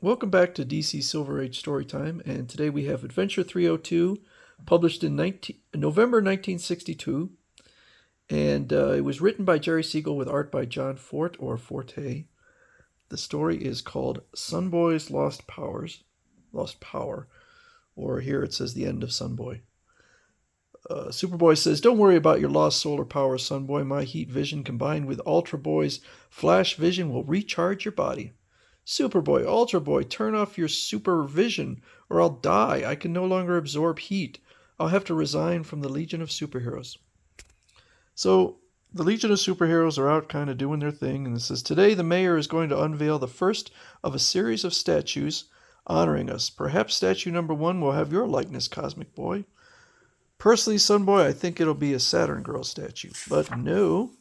Welcome back to DC Silver Age Storytime, and today we have Adventure 302, published in November 1962, and it was written by Jerry Siegel with art by John Forte. The story is called Sunboy's Lost Power, or here it says the end of Sunboy. Superboy says, "Don't worry about your lost solar power, Sunboy. My heat vision combined with Ultra Boy's flash vision will recharge your body." "Superboy, Ultra Boy, turn off your supervision or I'll die. I can no longer absorb heat. I'll have to resign from the Legion of Superheroes." So the Legion of Superheroes are out kind of doing their thing, and it says, "Today the mayor is going to unveil the first of a series of statues honoring us. Perhaps statue number 1 will have your likeness, Cosmic Boy. Personally, Sunboy, I think it'll be a Saturn Girl statue." But no,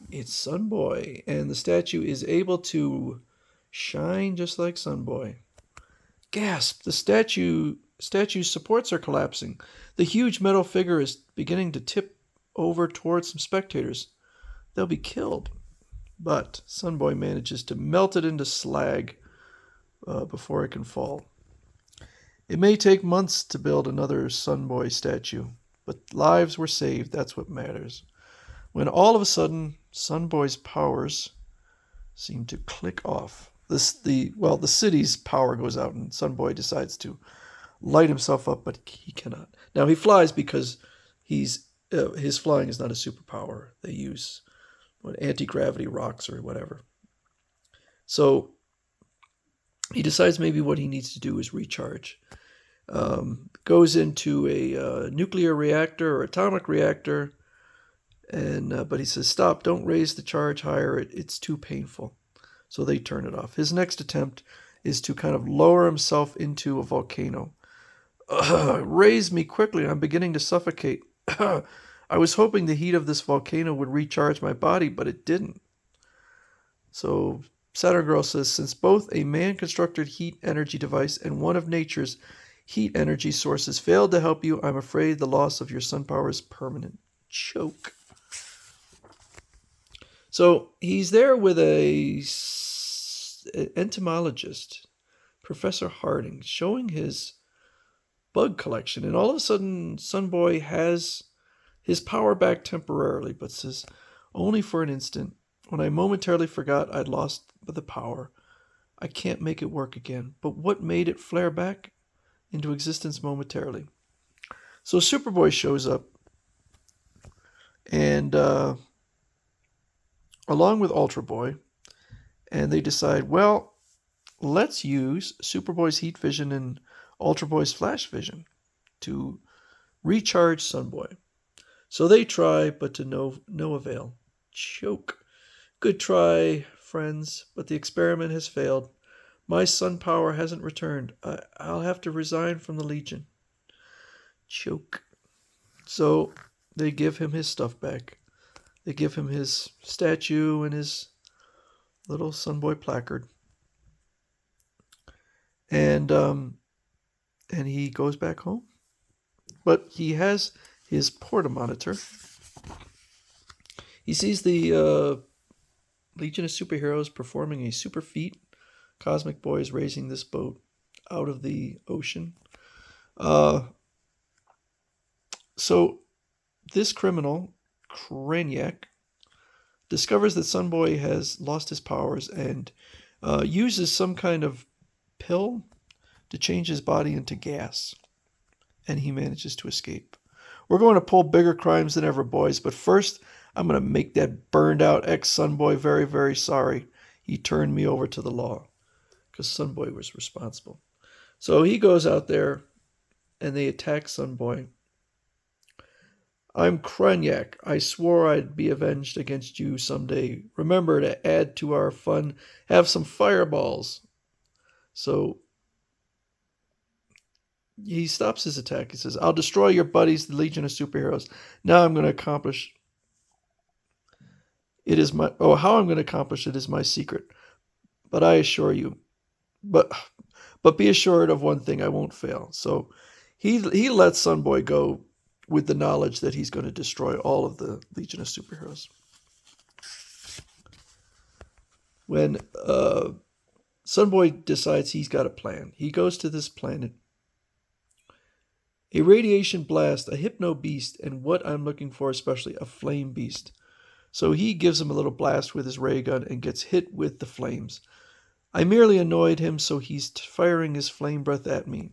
it's Sunboy, and the statue is able to shine just like Sunboy. Gasp! The statue's supports are collapsing. The huge metal figure is beginning to tip over towards some spectators. They'll be killed. But Sunboy manages to melt it into slag before it can fall. It may take months to build another Sunboy statue, but lives were saved. That's what matters. When all of a sudden, Sunboy's powers seem to click off. The city's power goes out, and Sunboy decides to light himself up, but he cannot. Now he flies because his flying is not a superpower. They use anti-gravity rocks or whatever. So he decides maybe what he needs to do is recharge. Goes into a nuclear reactor or atomic reactor, and but he says, "Stop! Don't raise the charge higher. It's too painful." So they turn it off. His next attempt is to kind of lower himself into a volcano. "Raise me quickly! I'm beginning to suffocate." "I was hoping the heat of this volcano would recharge my body, but it didn't." So Saturn Girl says, "Since both a man-constructed heat energy device and one of nature's heat energy sources failed to help you, I'm afraid the loss of your sun power is permanent." Choke. So he's there with an entomologist, Professor Harding, showing his bug collection, and all of a sudden Sunboy has his power back temporarily, but says, "Only for an instant. When I momentarily forgot I'd lost the power, I can't make it work again. But what made it flare back into existence momentarily?" So Superboy shows up, and along with Ultra Boy, and they decide, well, let's use Superboy's heat vision and Ultra Boy's flash vision to recharge Sunboy. So they try, but to no avail. Choke. "Good try, friends, but the experiment has failed. My sun power hasn't returned. I'll have to resign from the Legion." Choke. So they give him his stuff back. They give him his statue and his little Sunboy placard. And he goes back home. But he has his portamonitor. He sees the Legion of Superheroes performing a super feat. Cosmic Boy is raising this boat out of the ocean. So this criminal, Kranyak, discovers that Sunboy has lost his powers and uses some kind of pill to change his body into gas. And he manages to escape. "We're going to pull bigger crimes than ever, boys, but first I'm going to make that burned-out ex-Sunboy very, very sorry. He turned me over to the law." Because Sunboy was responsible. So he goes out there, and they attack Sunboy. "I'm Kranyak. I swore I'd be avenged against you someday. Remember to add to our fun, have some fireballs." So he stops his attack. He says, "I'll destroy your buddies, the Legion of Superheroes. Now I'm going to accomplish it is my how I'm going to accomplish it is my secret. But I assure you, but be assured of one thing, I won't fail." So he lets Sunboy go with the knowledge that he's going to destroy all of the Legion of Superheroes. When Sunboy decides he's got a plan. He goes to this planet. A radiation blast, a hypno beast, and what I'm looking for especially, a flame beast. So he gives him a little blast with his ray gun and gets hit with the flames. I merely annoyed him, so he's firing his flame breath at me.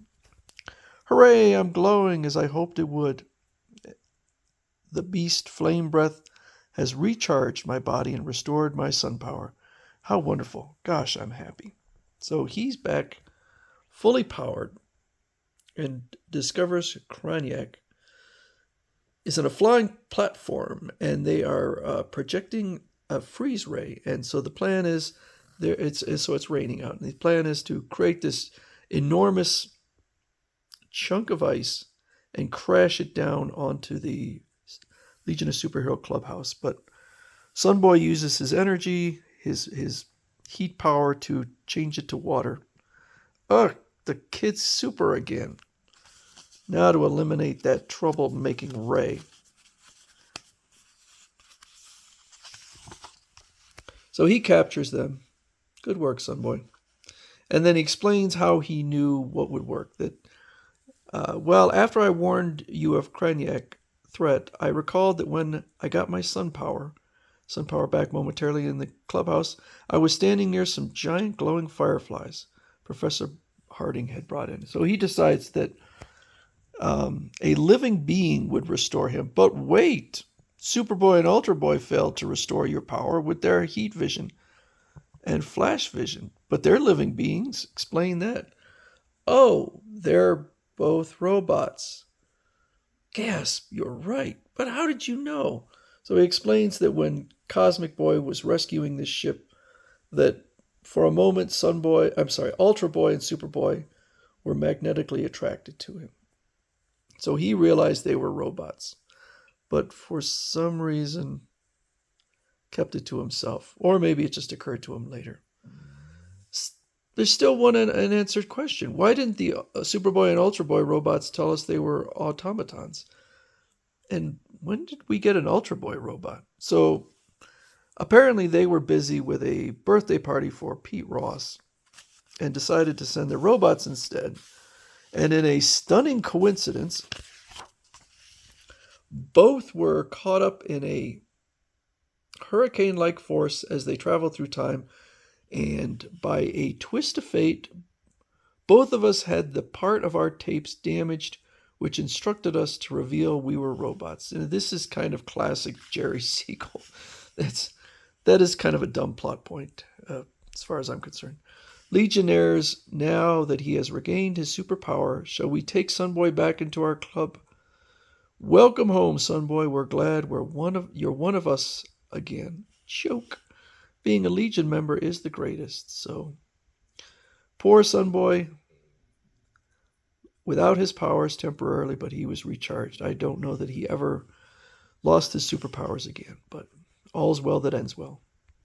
Hooray, I'm glowing as I hoped it would. The beast flame breath has recharged my body and restored my sun power. How wonderful. Gosh, I'm happy. So he's back, fully powered, and discovers Kranyak is on a flying platform, and they are projecting a freeze ray. And so the plan is, it's raining out. And the plan is to create this enormous chunk of ice and crash it down onto the Legion of Superhero clubhouse. But Sunboy uses his energy, his heat power to change it to water. Ugh, the kid's super again. Now to eliminate that trouble-making ray. So he captures them. Good work, Sunboy. And then he explains how he knew what would work. That, after I warned you of Kranyak threat, I recalled that when I got my sun power back momentarily in the clubhouse, I was standing near some giant glowing fireflies Professor Harding had brought in. So he decides that a living being would restore him. But wait, Superboy and Ultra Boy failed to restore your power with their heat vision and flash vision. But they're living beings. Explain that. Oh, they're both robots. Gasp, you're right. But how did you know? So he explains that when Cosmic Boy was rescuing this ship, that for a moment Ultra Boy and Superboy were magnetically attracted to him. So he realized they were robots, but for some reason kept it to himself. Or maybe it just occurred to him later. There's still one unanswered question. Why didn't the Superboy and Ultra Boy robots tell us they were automatons? And when did we get an Ultra Boy robot? So apparently they were busy with a birthday party for Pete Ross and decided to send their robots instead. And in a stunning coincidence, both were caught up in a hurricane-like force as they traveled through time. And by a twist of fate, both of us had the part of our tapes damaged, which instructed us to reveal we were robots. And this is kind of classic Jerry Siegel. That is kind of a dumb plot point, as far as I'm concerned. Legionnaires, now that he has regained his superpower, shall we take Sunboy back into our club? Welcome home, Sunboy. We're glad you're one of us again. Choke. Being a Legion member is the greatest. So, poor Sunboy, without his powers temporarily, but he was recharged. I don't know that he ever lost his superpowers again, but all's well that ends well.